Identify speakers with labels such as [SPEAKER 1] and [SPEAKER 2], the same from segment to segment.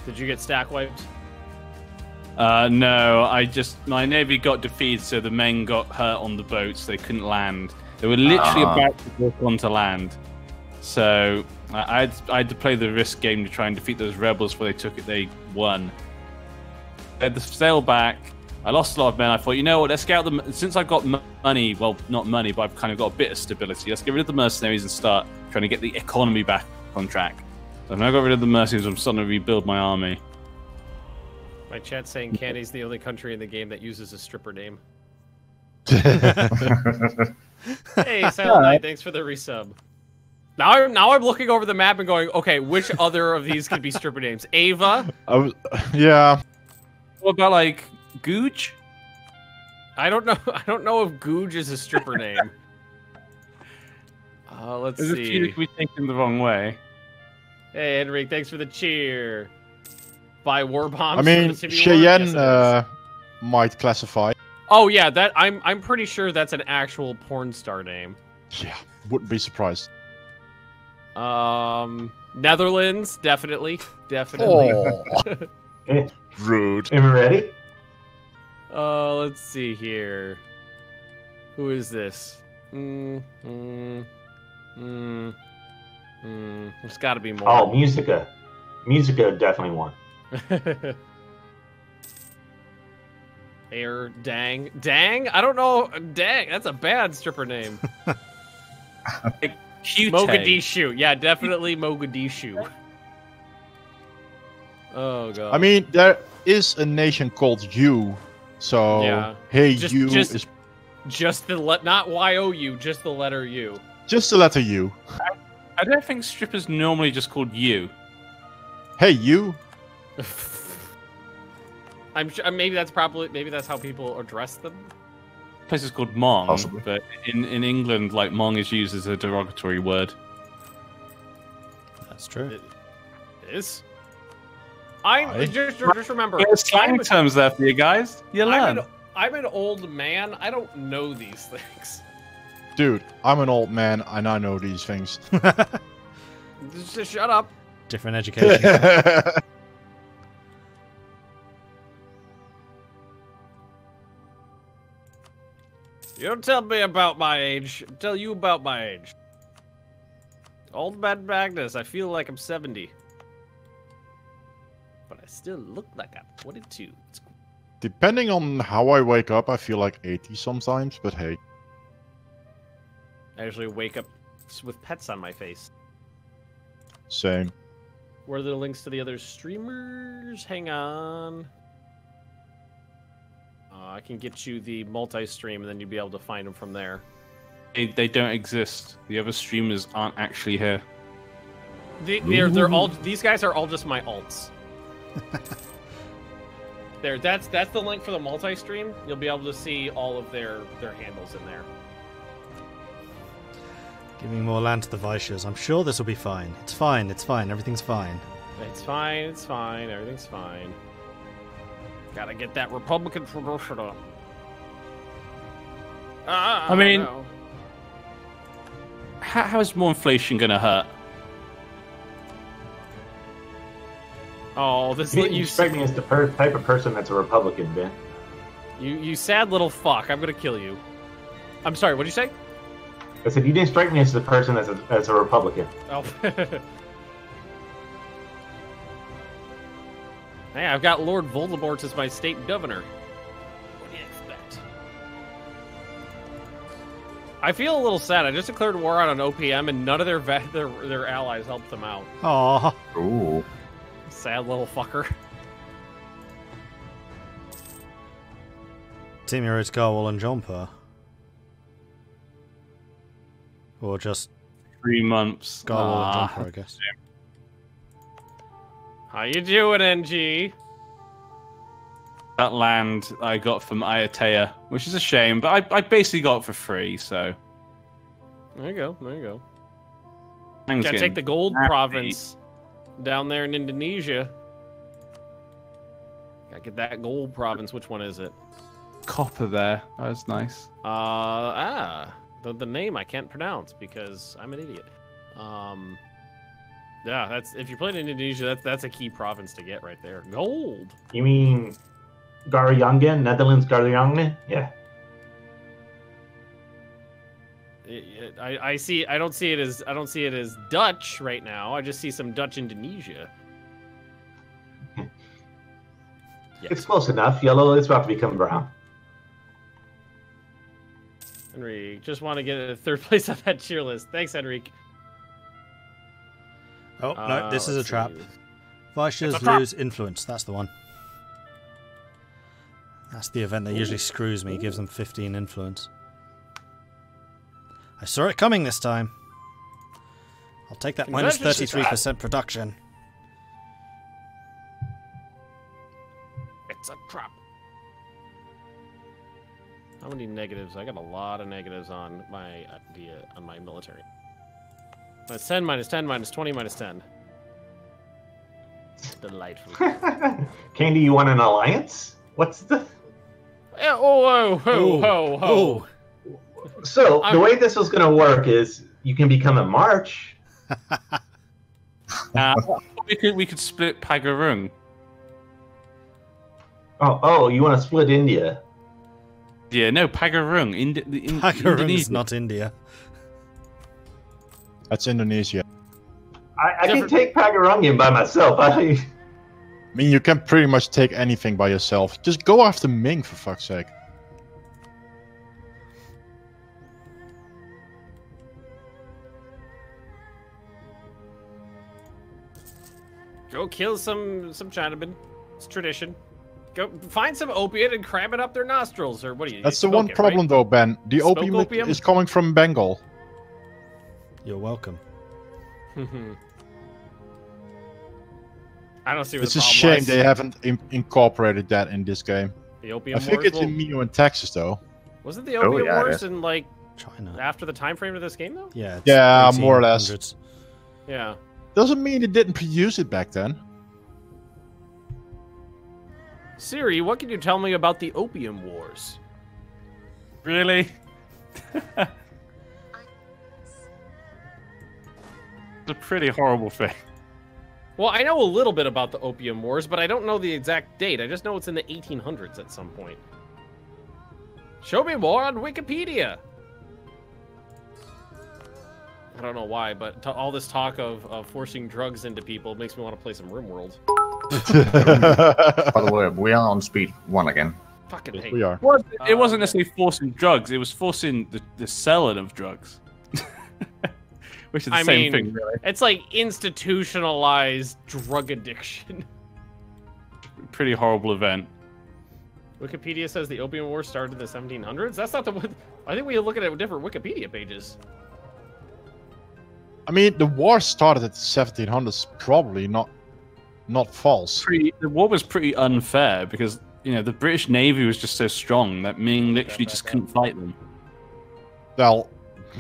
[SPEAKER 1] Did you get stack wiped?
[SPEAKER 2] No, my navy got defeated, so the men got hurt on the boats. They couldn't land. They were literally about to walk onto land. So I had to play the risk game to try and defeat those rebels before they took it. They won. They had to sail back. I lost a lot of men. I thought, you know what, let's scout them. Since I've got money, well, not money, but I've kind of got a bit of stability. Let's get rid of the mercenaries and start trying to get the economy back on track. So when I got rid of the mercenaries, I'm starting to rebuild my army.
[SPEAKER 1] My chat's saying Canada's the only country in the game that uses a stripper name. Hey, Silent Knight, thanks for the resub. Now I'm looking over the map and going, okay, which other of these could be stripper names? Ava?
[SPEAKER 3] Yeah.
[SPEAKER 2] What about like Googe?
[SPEAKER 1] I don't know. I don't know if Googe is a stripper name. Let's see.
[SPEAKER 2] There's a few that we taken the wrong way.
[SPEAKER 1] Hey, Henrik, thanks for the cheer. Buy war bombs.
[SPEAKER 3] I mean, Cheyenne
[SPEAKER 1] yes,
[SPEAKER 3] might classify.
[SPEAKER 1] Oh yeah, that I'm pretty sure that's an actual porn star name.
[SPEAKER 3] Yeah, wouldn't be surprised.
[SPEAKER 1] Netherlands, definitely.
[SPEAKER 3] Oh. Rude.
[SPEAKER 4] Am I ready?
[SPEAKER 1] Let's see here. Who is this? There's got to be more.
[SPEAKER 4] Oh, Musica. Musica definitely won.
[SPEAKER 1] Air Dang. Dang? I don't know. Dang, that's a bad stripper name. Mogadishu. Yeah, definitely Mogadishu. Oh, God.
[SPEAKER 3] I mean, there is a nation called U, so
[SPEAKER 1] yeah.
[SPEAKER 3] Hey
[SPEAKER 1] U
[SPEAKER 3] is...
[SPEAKER 1] Just the not Y-O-U, just the letter U.
[SPEAKER 3] Just the letter U.
[SPEAKER 2] I don't think strippers normally just called you.
[SPEAKER 3] Hey, you.
[SPEAKER 1] I'm sure maybe that's how people address them.
[SPEAKER 2] The place is called Mong,
[SPEAKER 3] Possibly.
[SPEAKER 2] but in England, like Mong is used as a derogatory word.
[SPEAKER 5] That's true.
[SPEAKER 1] It is. Just remember.
[SPEAKER 2] There's slang terms there for you guys. You learn.
[SPEAKER 1] I'm an old man. I don't know these things.
[SPEAKER 3] Dude, I'm an old man and I know these things.
[SPEAKER 1] Just shut up.
[SPEAKER 5] Different education.
[SPEAKER 1] You don't tell me about my age. I'll tell you about my age. Old man Magnus, I feel like I'm 70. But I still look like I'm 22. It's cool.
[SPEAKER 3] Depending on how I wake up, I feel like 80 sometimes, but hey.
[SPEAKER 1] I usually wake up with pets on my face.
[SPEAKER 3] Same.
[SPEAKER 1] Where are the links to the other streamers? Hang on. I can get you the multi-stream, and then you'll be able to find them from there.
[SPEAKER 2] They don't exist. The other streamers aren't actually here.
[SPEAKER 1] They're all. These guys are all just my alts. There. That's the link for the multi-stream. You'll be able to see all of their handles in there.
[SPEAKER 5] Giving more land to the Vaishyas. I'm sure this will be fine. It's fine. It's fine. Everything's fine.
[SPEAKER 1] It's fine. It's fine. Everything's fine. Gotta get that Republican tradition up.
[SPEAKER 2] I mean, how is more inflation gonna hurt?
[SPEAKER 1] Oh, this
[SPEAKER 4] you strike me as the type of person that's a Republican, Ben.
[SPEAKER 1] You sad little fuck. I'm gonna kill you. I'm sorry. What'd you say?
[SPEAKER 4] I said you didn't strike me as the person as a Republican.
[SPEAKER 1] Oh. Hey, I've got Lord Voldemort as my state governor. What do you expect? I feel a little sad. I just declared war on an OPM, and none of their allies helped them out.
[SPEAKER 5] Aww.
[SPEAKER 3] Ooh.
[SPEAKER 1] Sad little fucker.
[SPEAKER 5] Team Heroes Garwal and Jomper. Or just
[SPEAKER 2] 3 months.
[SPEAKER 5] Garwal and Jomper, I guess.
[SPEAKER 1] How you doing, NG?
[SPEAKER 2] That land I got from Ayatea, which is a shame, but I basically got it for free, so...
[SPEAKER 1] There you go, there you go.
[SPEAKER 2] Things
[SPEAKER 1] Gotta take the gold
[SPEAKER 2] nasty.
[SPEAKER 1] province down there in Indonesia. Gotta get that gold province. Which one is it?
[SPEAKER 2] Copper there. That was nice.
[SPEAKER 1] The name I can't pronounce because I'm an idiot. Yeah, that's if you're playing in Indonesia, that's a key province to get right there. Gold.
[SPEAKER 4] You mean Garyangen, Netherlands Garyangen? Yeah.
[SPEAKER 1] I see. I don't see it as Dutch right now. I just see some Dutch Indonesia. Yes.
[SPEAKER 4] It's close enough. Yellow is about to become brown.
[SPEAKER 1] Henry, just want to get a third place on that cheer list. Thanks, Henrique.
[SPEAKER 5] Oh, no, this is a trap.
[SPEAKER 1] See.
[SPEAKER 5] Vaishas lose influence. That's the one. That's the event that usually screws me. Gives them 15 influence. I saw it coming this time. I'll take that minus 33% production.
[SPEAKER 1] It's a trap. How many negatives? I got a lot of negatives on my idea on my military. Minus 10, minus 10, minus 20, minus 10. Delightful.
[SPEAKER 4] Candy, you want an alliance? What's the...
[SPEAKER 1] Yeah, oh.
[SPEAKER 4] So, the way this was going to work is you can become a march.
[SPEAKER 2] We could split Pagarung.
[SPEAKER 4] Oh, you want to split India?
[SPEAKER 2] Yeah, no, Pagarung.
[SPEAKER 5] Pagarung is not India.
[SPEAKER 3] That's Indonesia.
[SPEAKER 4] I can take Pagarungian by myself.
[SPEAKER 3] I mean, you can pretty much take anything by yourself. Just go after Ming, for fuck's sake.
[SPEAKER 1] Go kill some Chinamen. It's tradition. Go find some opiate and cram it up their nostrils, or what do you?
[SPEAKER 3] That's the one problem, though, Ben. The opium is coming from Bengal.
[SPEAKER 5] You're welcome.
[SPEAKER 1] I don't see what
[SPEAKER 3] it's
[SPEAKER 1] the
[SPEAKER 3] a
[SPEAKER 1] problem
[SPEAKER 3] shame
[SPEAKER 1] was.
[SPEAKER 3] they haven't incorporated that in this game.
[SPEAKER 1] The opium
[SPEAKER 3] I think
[SPEAKER 1] wars
[SPEAKER 3] it's in Mio and Texas, though.
[SPEAKER 1] Wasn't the opium
[SPEAKER 6] yeah,
[SPEAKER 1] wars in like
[SPEAKER 5] China
[SPEAKER 1] after the time frame of this game, though?
[SPEAKER 5] Yeah. It's
[SPEAKER 3] Yeah, more or less.
[SPEAKER 5] 1800s.
[SPEAKER 1] Yeah.
[SPEAKER 3] Doesn't mean they didn't produce it back then.
[SPEAKER 1] Siri, what can you tell me about the opium wars?
[SPEAKER 2] Really? It's a pretty horrible thing.
[SPEAKER 1] Well, I know a little bit about the opium wars, but I don't know the exact date. I just know it's in the 1800s at some point. Show me more on Wikipedia. I don't know why, but all this talk of forcing drugs into people makes me want to play some RimWorld.
[SPEAKER 6] By the way, we are on speed 1 again.
[SPEAKER 1] Fucking hate.
[SPEAKER 3] We are.
[SPEAKER 2] Well, it wasn't necessarily forcing drugs, it was forcing the selling of drugs. Which is the same thing, really.
[SPEAKER 1] It's like institutionalized drug addiction.
[SPEAKER 2] Pretty horrible event.
[SPEAKER 1] Wikipedia says the opium war started in the 1700s. That's not the one. I think we look at different Wikipedia pages.
[SPEAKER 3] I mean, the war started at the 1700s, probably not false.
[SPEAKER 2] The war was pretty unfair because, you know, the British Navy was just so strong that Ming literally just couldn't fight them.
[SPEAKER 3] Well,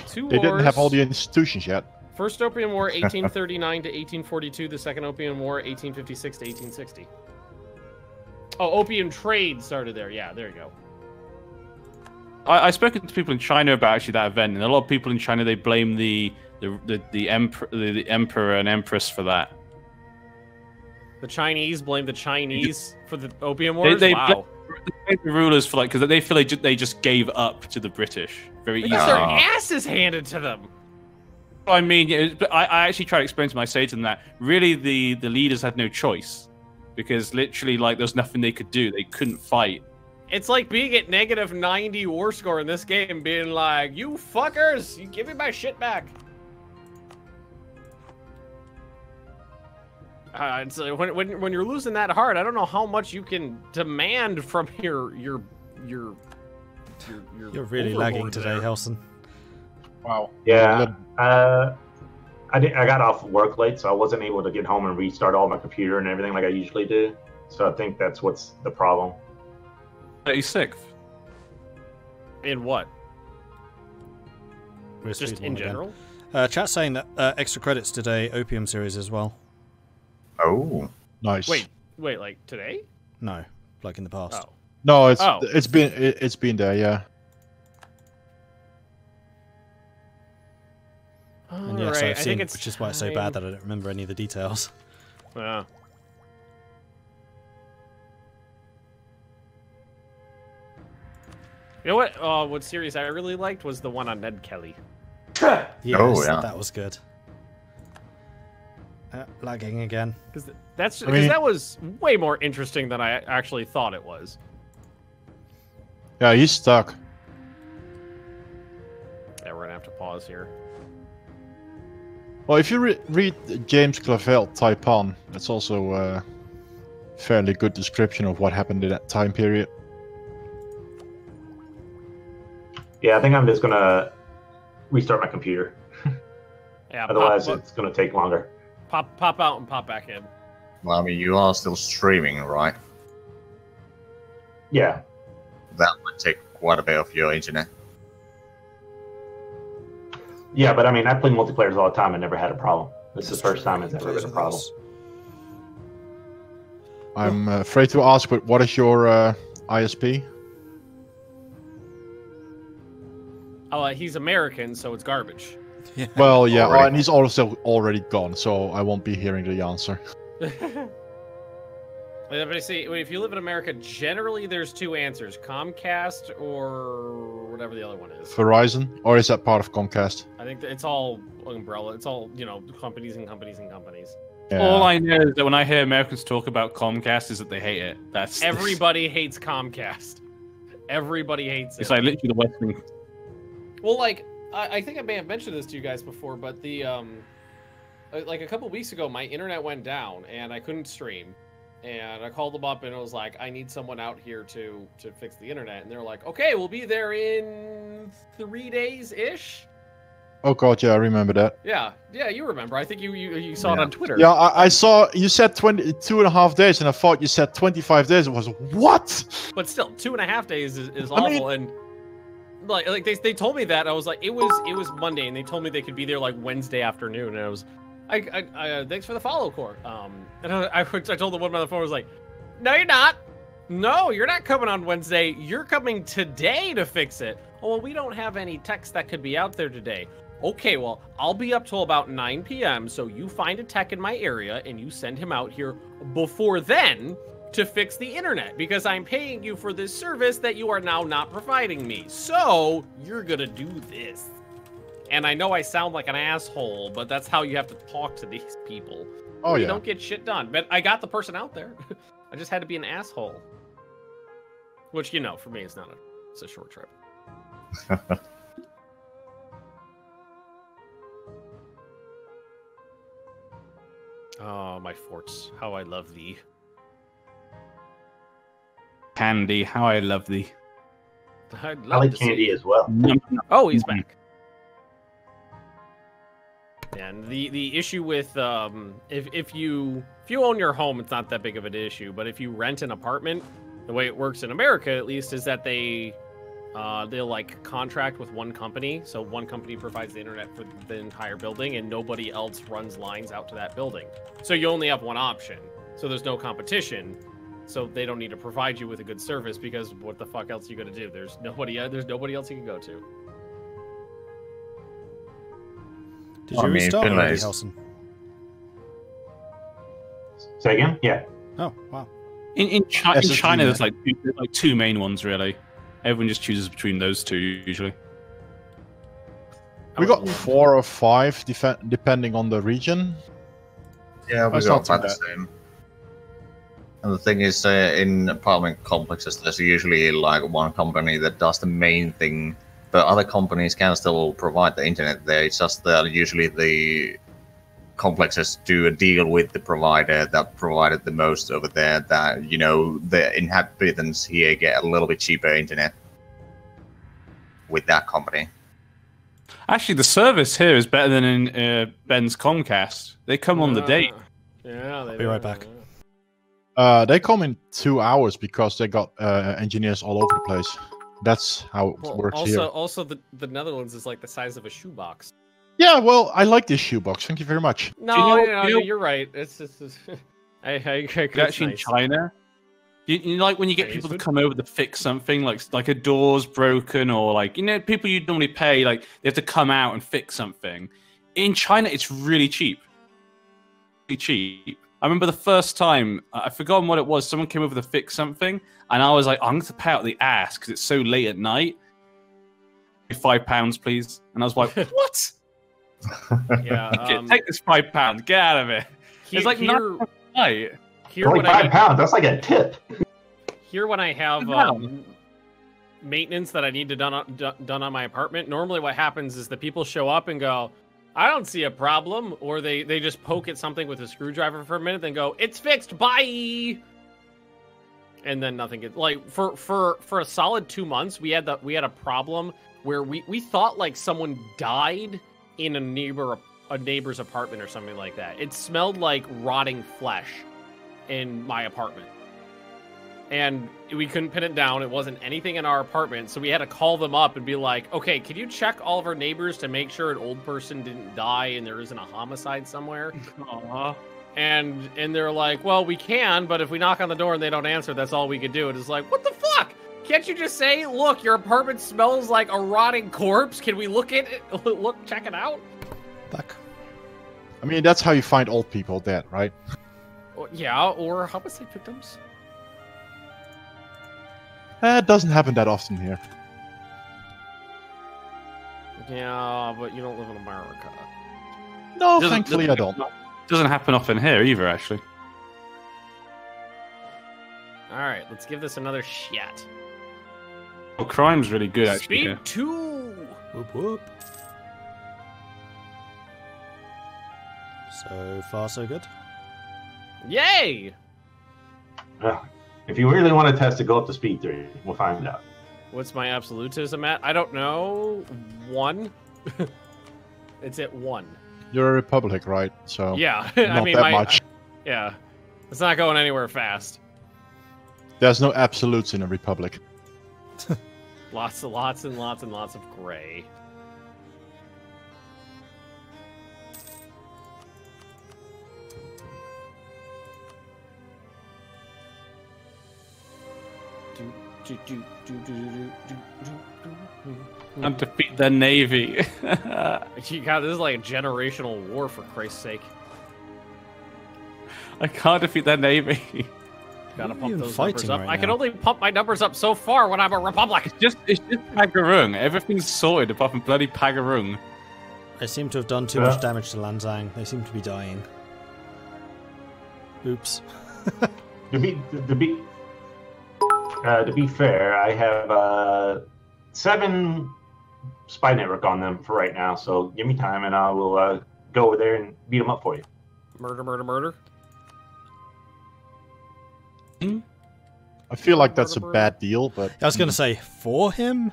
[SPEAKER 1] Two
[SPEAKER 3] they
[SPEAKER 1] wars.
[SPEAKER 3] didn't have all the institutions yet.
[SPEAKER 1] First Opium War, 1839 to 1842. The Second Opium War, 1856 to 1860. Oh, opium trade started there. Yeah, there you go.
[SPEAKER 2] I've spoken to people in China about actually that event, and a lot of people in China, they blame the emperor and empress for that.
[SPEAKER 1] The Chinese blame the Chinese for the opium wars.
[SPEAKER 2] They
[SPEAKER 1] wow.
[SPEAKER 2] blame the rulers for because they feel they just gave up to the British very easily.
[SPEAKER 1] Because their asses handed to them.
[SPEAKER 2] I mean, I actually try to explain to them. I say to them that really the leaders had no choice because literally there's nothing they could do. They couldn't fight.
[SPEAKER 1] It's like being at negative 90 war score in this game, being like, "You fuckers, you give me my shit back." It's when you're losing that hard, I don't know how much you can demand from your
[SPEAKER 5] You're really lagging today, Hellsen.
[SPEAKER 3] Wow.
[SPEAKER 4] Yeah. I got off work late, so I wasn't able to get home and restart all my computer and everything like I usually do. So I think that's what's the problem.
[SPEAKER 2] 36th.
[SPEAKER 1] In what?
[SPEAKER 5] We're
[SPEAKER 1] Just
[SPEAKER 5] speed
[SPEAKER 1] in
[SPEAKER 5] one again.
[SPEAKER 1] general?
[SPEAKER 5] Chat saying that extra credits today, Opium series as well.
[SPEAKER 6] Oh.
[SPEAKER 3] Nice.
[SPEAKER 1] Wait, like today?
[SPEAKER 5] No, like in the past.
[SPEAKER 1] Oh.
[SPEAKER 3] No, it's
[SPEAKER 1] Oh.
[SPEAKER 3] it's been there, yeah.
[SPEAKER 5] And yes,
[SPEAKER 1] Alright,
[SPEAKER 5] I've
[SPEAKER 1] I
[SPEAKER 5] seen,
[SPEAKER 1] think it's
[SPEAKER 5] which is why it's so bad that I don't remember any of the details.
[SPEAKER 1] Yeah. You know what series I really liked was the one on Ned Kelly.
[SPEAKER 5] Yes,
[SPEAKER 6] yeah.
[SPEAKER 5] that was good. Lagging again.
[SPEAKER 1] Because that was way more interesting than I actually thought it was.
[SPEAKER 3] Yeah, he's stuck.
[SPEAKER 1] Yeah, we're gonna have to pause here.
[SPEAKER 3] Well, if you read James Clavell, Taipan, that's also a fairly good description of what happened in that time period.
[SPEAKER 4] Yeah, I think I'm just gonna restart my computer.
[SPEAKER 1] Yeah,
[SPEAKER 4] Otherwise, it's gonna take longer.
[SPEAKER 1] Pop out and pop back in.
[SPEAKER 6] Well, I mean, you are still streaming, right?
[SPEAKER 4] Yeah.
[SPEAKER 6] That might take quite a bit of your internet.
[SPEAKER 4] Yeah, but I mean, I play multiplayers all the time and never had a problem. This is the first time it's ever been a problem.
[SPEAKER 3] I'm afraid to ask, but what is your ISP?
[SPEAKER 1] Oh, he's American, so it's garbage.
[SPEAKER 5] Yeah.
[SPEAKER 3] Well, yeah,
[SPEAKER 6] Already.
[SPEAKER 3] and he's also already gone, so I won't be hearing the answer.
[SPEAKER 1] But see, if you live in America, generally there's two answers: Comcast or whatever the other one is.
[SPEAKER 3] Verizon, or is that part of Comcast?
[SPEAKER 1] I think it's all umbrella. It's all, companies and companies and companies.
[SPEAKER 3] Yeah.
[SPEAKER 2] All I know is that when I hear Americans talk about Comcast, is that they hate it. That's
[SPEAKER 1] Everybody hates Comcast. Everybody hates it.
[SPEAKER 2] It's like literally the West Wing.
[SPEAKER 1] Well, like, I think I may have mentioned this to you guys before, but the like a couple weeks ago, my internet went down and I couldn't stream. And I called them up and it was like, I need someone out here to fix the internet. And they're like, okay, we'll be there in 3 days-ish.
[SPEAKER 3] Oh god, yeah, I remember that.
[SPEAKER 1] Yeah, you remember. I think you saw it on Twitter.
[SPEAKER 3] Yeah, I saw you said 22.5 days, and I thought you said 25 days. It was what?
[SPEAKER 1] But still, 2.5 days is awful. And like they told me that. I was like, it was Monday, and they told me they could be there like Wednesday afternoon. And I was, I thanks for the follow, Core. And I told the woman on the phone, I was like, no, you're not. No, you're not coming on Wednesday. You're coming today to fix it. Oh, well, we don't have any techs that could be out there today. Okay, well, I'll be up till about 9 p.m., so you find a tech in my area and you send him out here before then to fix the internet, because I'm paying you for this service that you are now not providing me. So, you're gonna do this. And I know I sound like an asshole, but that's how you have to talk to these people.
[SPEAKER 3] Oh,
[SPEAKER 1] You
[SPEAKER 3] yeah.
[SPEAKER 1] don't get shit done. But I got the person out there. I just had to be an asshole. Which, for me, it's a short trip. Oh, my forts. How I love thee.
[SPEAKER 2] Candy, how I love thee.
[SPEAKER 1] I'd
[SPEAKER 4] I
[SPEAKER 1] love
[SPEAKER 4] like
[SPEAKER 1] to see
[SPEAKER 4] candy
[SPEAKER 1] it.
[SPEAKER 4] as well.
[SPEAKER 1] Oh, he's back. And the issue with if you own your home, it's not that big of an issue. But if you rent an apartment, the way it works in America, at least, is that they'll like contract with one company. So one company provides the internet for the entire building, and nobody else runs lines out to that building. So you only have one option. So there's no competition. So they don't need to provide you with a good service, because what the fuck else are you gonna do? There's nobody else you can go to.
[SPEAKER 5] Did you restart already, Hellsen?
[SPEAKER 4] Say again? Yeah.
[SPEAKER 5] Oh, wow.
[SPEAKER 2] In China, there's like two main ones, really. Everyone just chooses between those two, usually.
[SPEAKER 3] We got 4 or 5, depending on the region.
[SPEAKER 6] Yeah, we
[SPEAKER 3] That's
[SPEAKER 6] got
[SPEAKER 3] not
[SPEAKER 6] about
[SPEAKER 3] too
[SPEAKER 6] the same. And the thing is, in apartment complexes, there's usually like one company that does the main thing, but other companies can still provide the internet there. It's just that usually the complexes do a deal with the provider that provided the most over there, that, the inhabitants here get a little bit cheaper internet with that company.
[SPEAKER 2] Actually, the service here is better than in Ben's Comcast. They come on the date.
[SPEAKER 1] Yeah,
[SPEAKER 5] I'll be right back.
[SPEAKER 3] They come in 2 hours because they got engineers all over the place. That's how it works here.
[SPEAKER 1] Also, the Netherlands is like the size of a shoebox.
[SPEAKER 3] Yeah, well, I like this shoebox. Thank you very much.
[SPEAKER 1] No, you're right. It's just
[SPEAKER 2] Actually, in China, you know, like when you get people to come over to fix something, like a door's broken, or like people you'd normally pay, like they have to come out and fix something. In China, it's really cheap. Really cheap. I remember the first time, I've forgotten what it was, someone came over to fix something, and I was like, I'm going to pay out the ass because it's so late at night. £5, please. And I was like, what?
[SPEAKER 1] Yeah.
[SPEAKER 2] Take this £5. Get out of it. It's like
[SPEAKER 1] here,
[SPEAKER 2] night.
[SPEAKER 1] Here
[SPEAKER 4] only £5. That's like a tip.
[SPEAKER 1] Here, when I have maintenance that I need to done on my apartment, normally what happens is the people show up and go, I don't see a problem, or they just poke at something with a screwdriver for a minute, then go, it's fixed, bye. And then nothing gets like for a solid 2 months, we had a problem where we thought like someone died in a neighbor's apartment or something like that. It smelled like rotting flesh in my apartment. And we couldn't pin it down. It wasn't anything in our apartment, so we had to call them up and be like, okay, can you check all of our neighbors to make sure an old person didn't die and there isn't a homicide somewhere?
[SPEAKER 2] Aww.
[SPEAKER 1] And they're like, well, we can, but if we knock on the door and they don't answer, that's all we can do. And it's like, what the fuck? Can't you just say, look, your apartment smells like a rotting corpse. Can we look at it? Check it out?
[SPEAKER 5] Back.
[SPEAKER 3] I mean, that's how you find old people dead, right?
[SPEAKER 1] Yeah, or homicide victims.
[SPEAKER 3] It doesn't happen that often here.
[SPEAKER 1] Yeah, but you don't live in America.
[SPEAKER 3] No, thankfully I don't.
[SPEAKER 2] Doesn't happen often here either, actually.
[SPEAKER 1] All right, let's give this another shot.
[SPEAKER 2] Well, crime's really good, actually.
[SPEAKER 1] Speed
[SPEAKER 2] Here.
[SPEAKER 1] 2!
[SPEAKER 5] Whoop whoop. So far, so good.
[SPEAKER 1] Yay!
[SPEAKER 4] If you really want to test it, go up to speed 3. We'll find out.
[SPEAKER 1] What's my absolutism at? I don't know. 1? It's at 1.
[SPEAKER 3] You're a republic, right? So
[SPEAKER 1] Yeah,
[SPEAKER 3] not
[SPEAKER 1] I mean,
[SPEAKER 3] that much.
[SPEAKER 1] Yeah, it's not going anywhere fast.
[SPEAKER 3] There's no absolutes in a republic.
[SPEAKER 1] Lots and lots of gray.
[SPEAKER 2] And defeat the navy.
[SPEAKER 1] God, this is like a generational war, for Christ's sake.
[SPEAKER 2] I can't defeat their navy.
[SPEAKER 1] Gotta
[SPEAKER 5] What are
[SPEAKER 1] pump
[SPEAKER 5] you
[SPEAKER 1] those
[SPEAKER 5] fighting
[SPEAKER 1] numbers up.
[SPEAKER 5] right
[SPEAKER 1] I can
[SPEAKER 5] now?
[SPEAKER 1] only pump my numbers up so far when I'm a republic.
[SPEAKER 2] It's just Pagarung. Everything's sorted apart from bloody Pagarung.
[SPEAKER 5] I seem to have done too much damage to Lanzang. They seem to be dying. Oops.
[SPEAKER 4] To be fair, I have 7 spy network on them for right now. So give me time, and I will go over there and beat them up for you.
[SPEAKER 1] Murder.
[SPEAKER 3] I feel like that's a bad deal, but
[SPEAKER 5] I was going to say, for him?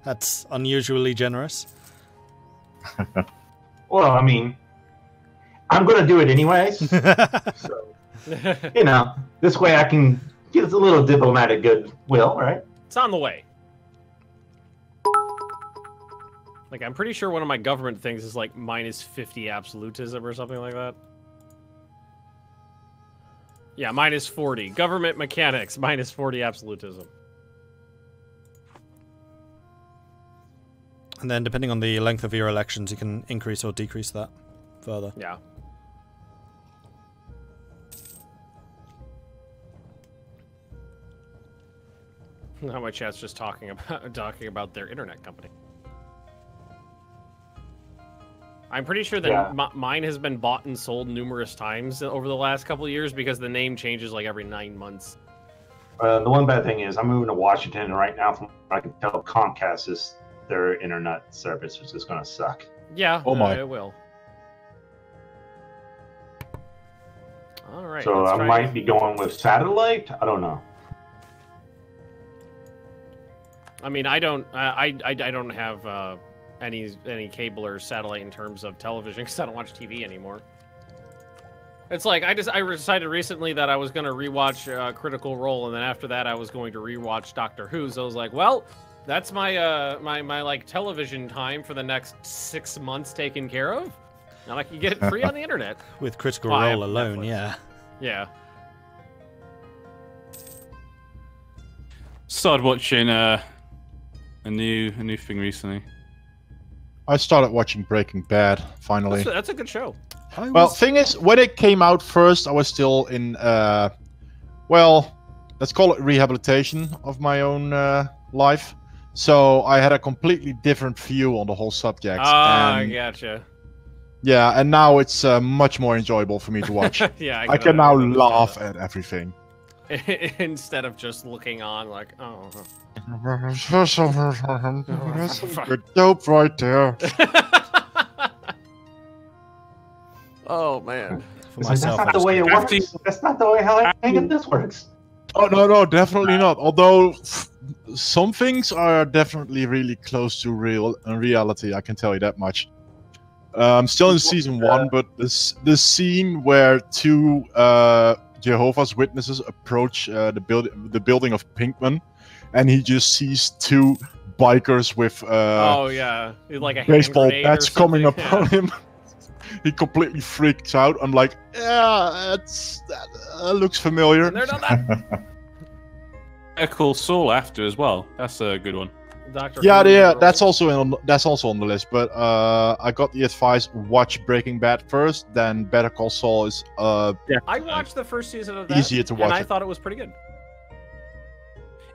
[SPEAKER 5] That's unusually generous.
[SPEAKER 4] Well, I mean, I'm going to do it anyways. So, you know, this way I can get a little diplomatic goodwill, right?
[SPEAKER 1] It's on the way. Like, I'm pretty sure one of my government things is like minus 50 absolutism or something like that. Yeah, minus 40. Government mechanics, minus 40 absolutism.
[SPEAKER 5] And then, depending on the length of your elections, you can increase or decrease that further.
[SPEAKER 1] Yeah. Now my chat's just talking about their internet company. I'm pretty sure that mine has been bought and sold numerous times over the last couple of years because the name changes like every 9 months.
[SPEAKER 4] The one bad thing is I'm moving to Washington, and right now, from what I can tell, Comcast is their internet service, which is going to suck.
[SPEAKER 1] Yeah,
[SPEAKER 3] oh my.
[SPEAKER 1] It will. All right.
[SPEAKER 4] So I might be going with satellite. I don't know.
[SPEAKER 1] I mean, I don't have any cable or satellite in terms of television because I don't watch TV anymore. It's like I decided recently that I was going to rewatch Critical Role, and then after that I was going to rewatch Doctor Who. So I was like, well, that's my my like television time for the next 6 months taken care of, and I can get it free on the internet
[SPEAKER 5] With Critical Role alone,
[SPEAKER 1] Netflix.
[SPEAKER 5] yeah.
[SPEAKER 1] Yeah.
[SPEAKER 2] Started watching a new thing recently.
[SPEAKER 3] I started watching Breaking Bad finally.
[SPEAKER 1] That's a good show.
[SPEAKER 3] Well, thing is, when it came out first, I was still in, well, let's call it rehabilitation of my own life. So I had a completely different view on the whole subject.
[SPEAKER 1] I gotcha.
[SPEAKER 3] Yeah, and now it's much more enjoyable for me to watch.
[SPEAKER 1] Yeah,
[SPEAKER 3] I can now laugh at everything.
[SPEAKER 1] Instead of just looking on like, oh.
[SPEAKER 3] That's some good dope right there.
[SPEAKER 1] Oh man.
[SPEAKER 5] For myself,
[SPEAKER 4] that's not the way it works. That's not the way how any of this works.
[SPEAKER 3] Oh no, definitely not. Although some things are definitely really close to reality. I can tell you that much. I'm still in season 1, but this scene where 2 Jehovah's Witnesses approach the building of Pinkman, and he just sees 2 bikers with
[SPEAKER 1] like a
[SPEAKER 3] baseball
[SPEAKER 1] bats
[SPEAKER 3] coming upon him. He completely freaks out. I'm like, yeah, that looks familiar.
[SPEAKER 1] And they're not that.
[SPEAKER 2] A cool Saul after as well. That's a good one.
[SPEAKER 3] That's also on the list. But I got the advice: watch Breaking Bad first, then Better Call Saul is
[SPEAKER 1] I watched the first season of that,
[SPEAKER 3] easier to watch.
[SPEAKER 1] And I thought it was pretty good.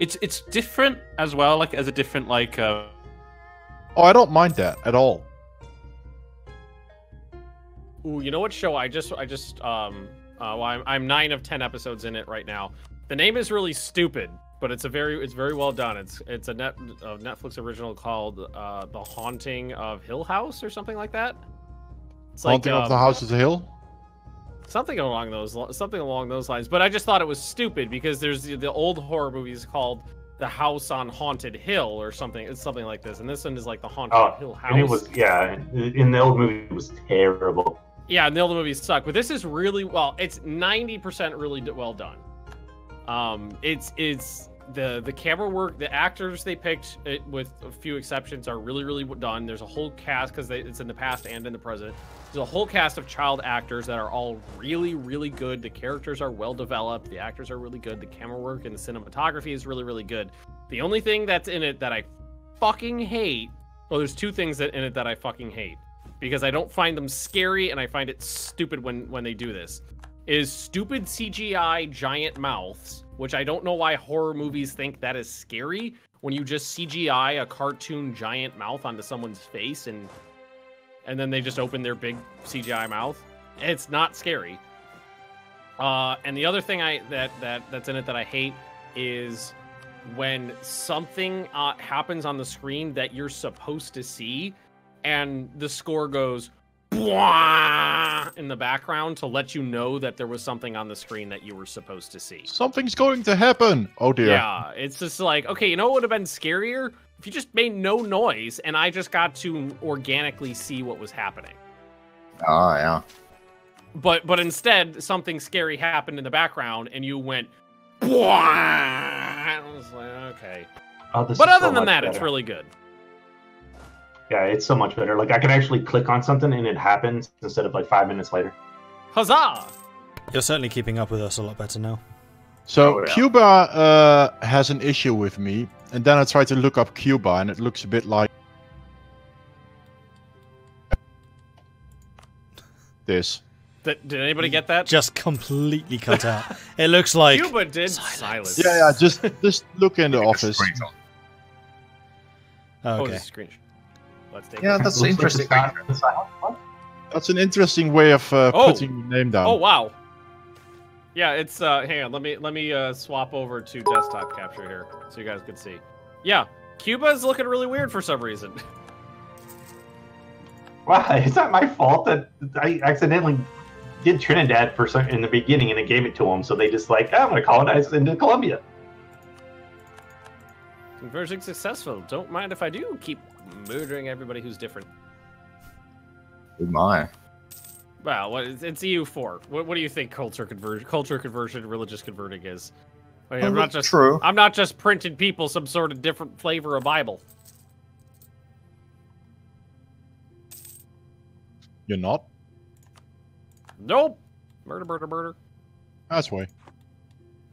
[SPEAKER 2] It's different as well, like as a different like.
[SPEAKER 3] Oh, I don't mind that at all.
[SPEAKER 1] Ooh, you know what show I'm 9 of 10 episodes in it right now. The name is really stupid, but it's very well done. It's a Netflix original called The Haunting of Hill House or something like that. It's
[SPEAKER 3] Haunting of the House of the Hill.
[SPEAKER 1] Something along those lines. But I just thought it was stupid because there's the old horror movies called The House on Haunted Hill or something. It's something like this, and this one is like The Haunted Hill House.
[SPEAKER 4] And it was in the old movie it was terrible.
[SPEAKER 1] Yeah, and the old movies suck, but this is really it's 90% really well done. It's the camera work, the actors they picked, with a few exceptions, are really done. There's a whole cast because it's in the past and in the present. There's a whole cast of child actors that are all really good. The characters are well developed. The actors are really good. The camera work and the cinematography is really good. The only thing that's in it that I fucking hate, well, there's 2 things in it that I fucking hate, because I don't find them scary and I find it stupid when they do this, is stupid CGI giant mouths, which I don't know why horror movies think that is scary when you just CGI a cartoon giant mouth onto someone's face and then they just open their big CGI mouth. It's not scary. And the other thing that's in it that I hate is when something happens on the screen that you're supposed to see, and the score goes in the background to let you know that there was something on the screen that you were supposed to see.
[SPEAKER 3] Something's going to happen. Oh dear.
[SPEAKER 1] Yeah, it's just like, okay, you know what would have been scarier? If you just made no noise and I just got to organically see what was happening.
[SPEAKER 6] Oh, yeah.
[SPEAKER 1] But instead, something scary happened in the background and you went, I was like, okay. But other than that, it's really good.
[SPEAKER 4] Yeah, it's so much better. Like, I can actually click on something and it happens instead of like 5 minutes later.
[SPEAKER 1] Huzzah!
[SPEAKER 5] You're certainly keeping up with us a lot better now.
[SPEAKER 3] So Cuba has an issue with me, and then I try to look up Cuba, and it looks a bit like this.
[SPEAKER 1] Did anybody get that?
[SPEAKER 5] Just completely cut out. It looks like
[SPEAKER 1] Cuba did silence.
[SPEAKER 3] Yeah, just look in the office.
[SPEAKER 5] Oh, okay.
[SPEAKER 1] Screenshot. Let's take
[SPEAKER 6] Yeah, that's interesting.
[SPEAKER 3] That's an interesting way of putting your name down.
[SPEAKER 1] Oh wow. Yeah, it's hang on, let me swap over to desktop capture here so you guys can see. Yeah, Cuba's looking really weird for some reason.
[SPEAKER 4] Wow, it's not my fault that I accidentally did Trinidad for some in the beginning and it gave it to them, so they just like, I'm gonna colonize into Colombia.
[SPEAKER 1] Conversion successful. Don't mind if I do. Keep murdering everybody who's different.
[SPEAKER 6] Oh my.
[SPEAKER 1] Well, it's EU4. What do you think culture conversion, religious converting is? I mean, I'm not just printing people some sort of different flavor of Bible.
[SPEAKER 3] You're not?
[SPEAKER 1] Nope. Murder.
[SPEAKER 3] That's why.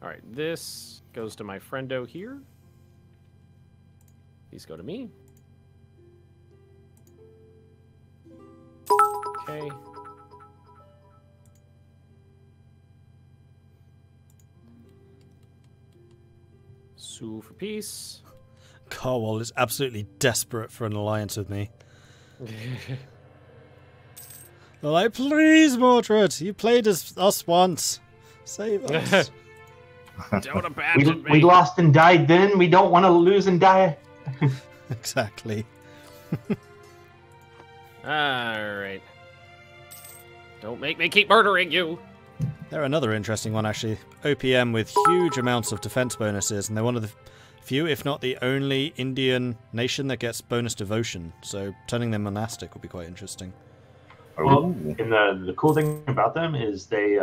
[SPEAKER 1] All right, this goes to my friendo here. These go to me. Okay. Sue for peace.
[SPEAKER 5] Carwall is absolutely desperate for an alliance with me. They're like, please, Mordred, you played as us once. Save us.
[SPEAKER 1] Don't abandon me.
[SPEAKER 4] We lost and died then. We don't want to lose and die.
[SPEAKER 5] Exactly.
[SPEAKER 1] Alright. Don't make me keep murdering you.
[SPEAKER 5] They're another interesting one, actually. OPM with huge amounts of defense bonuses, and they're one of the few, if not the only, Indian nation that gets bonus devotion. So turning them monastic would be quite interesting.
[SPEAKER 4] Well, and the cool thing about them is they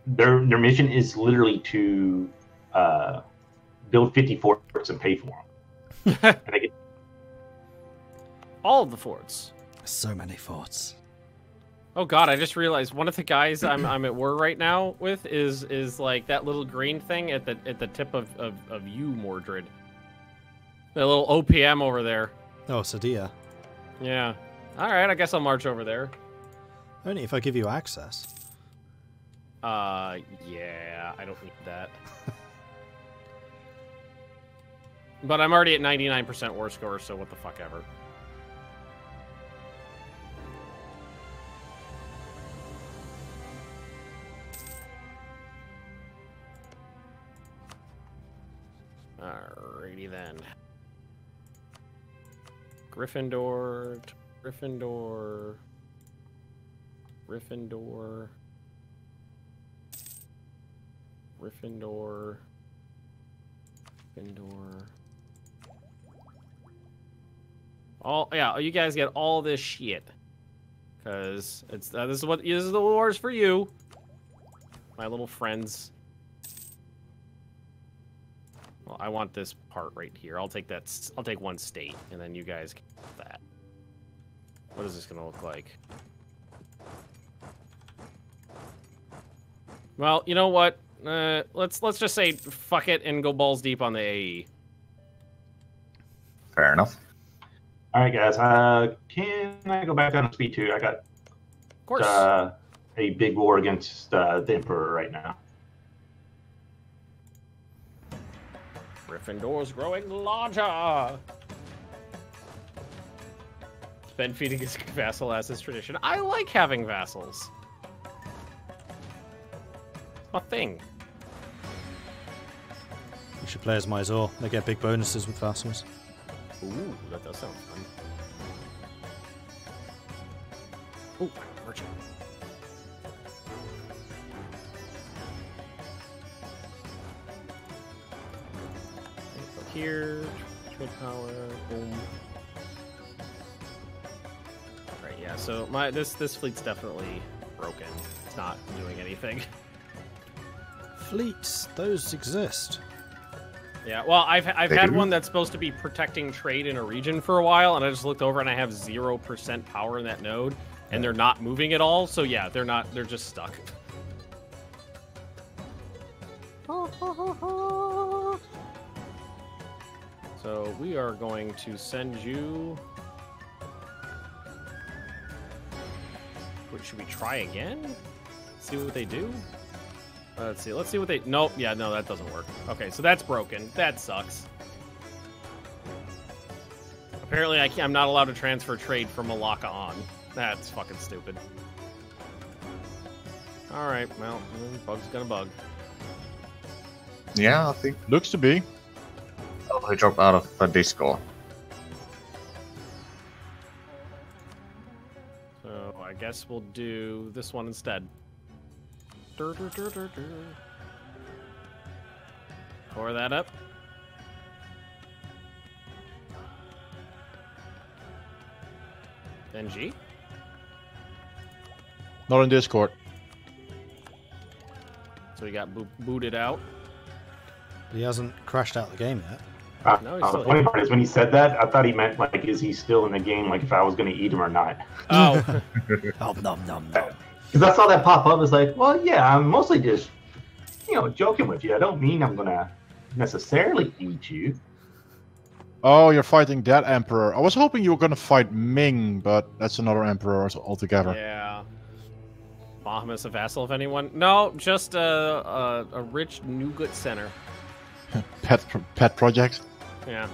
[SPEAKER 4] their mission is literally to build 50 forts and pay for them. And they get
[SPEAKER 1] all of the forts.
[SPEAKER 5] So many forts.
[SPEAKER 1] Oh god, I just realized one of the guys I'm at war right now with is like that little green thing at the tip of you, Mordred. That little OPM over there.
[SPEAKER 5] Oh, Sadia.
[SPEAKER 1] Yeah. Alright, I guess I'll march over there.
[SPEAKER 5] Only if I give you access.
[SPEAKER 1] Yeah, I don't need that. But I'm already at 99% war score, so what the fuck ever. Alrighty then. Gryffindor, Gryffindor, Gryffindor, Gryffindor, Gryffindor. All yeah, you guys get all this shit, cause it's this is the wars for you, my little friends. Well, I want this part right here. I'll take that. I'll take one state, and then you guys can have that. What is this gonna look like? Well, you know what? Let's just say fuck it and go balls deep on the AE.
[SPEAKER 6] Fair enough.
[SPEAKER 4] all right, guys. Can I go back down to speed 2? I got
[SPEAKER 1] Of course.
[SPEAKER 4] A big war against the Emperor right now.
[SPEAKER 1] Gryffindor's growing larger. Ben feeding his vassal as his tradition. I like having vassals. A thing.
[SPEAKER 5] You should play as Mysore. They get big bonuses with vassals.
[SPEAKER 1] Ooh, that does sound fun. Ooh, merchant. Go here, trade power, boom. Right, yeah. So this fleet's definitely broken. It's not doing anything.
[SPEAKER 5] Fleets, those exist.
[SPEAKER 1] Yeah, well, I've
[SPEAKER 6] They
[SPEAKER 1] had
[SPEAKER 6] do?
[SPEAKER 1] one that's supposed to be protecting trade in a region for a while, and I just looked over and I have 0% power in that node, and they're not moving at all. So yeah, they're just stuck. So we are going to send you. What, should we try again? See what they do. Let's see what they... Nope, yeah, no, that doesn't work. Okay, so that's broken. That sucks. Apparently, I'm not allowed to transfer trade from Malacca on. That's fucking stupid. Alright, well, bug's gonna bug.
[SPEAKER 6] Yeah, I think
[SPEAKER 3] Looks to be.
[SPEAKER 6] I drop out of the Discord.
[SPEAKER 1] So, I guess we'll do this one instead. Pour that up. Then G.
[SPEAKER 3] Not in Discord.
[SPEAKER 1] So we got booted out.
[SPEAKER 5] He hasn't crashed out the game yet.
[SPEAKER 1] No, he's
[SPEAKER 4] The
[SPEAKER 1] still
[SPEAKER 4] funny
[SPEAKER 1] here.
[SPEAKER 4] part is when he said that, I thought he meant like, is he still in the game? Like if I was going to eat him or not?
[SPEAKER 1] Oh.
[SPEAKER 5] Nom nom nom.
[SPEAKER 4] Because I saw that pop up. I was like, well, yeah, I'm mostly just, joking with you. I don't mean I'm going to necessarily eat you.
[SPEAKER 3] Oh, you're fighting that emperor. I was hoping you were gonna fight Ming, but that's another emperor altogether.
[SPEAKER 1] Yeah. Bahamut's a vassal of anyone? No, just a rich nougat center.
[SPEAKER 3] Pet project.
[SPEAKER 1] Yeah.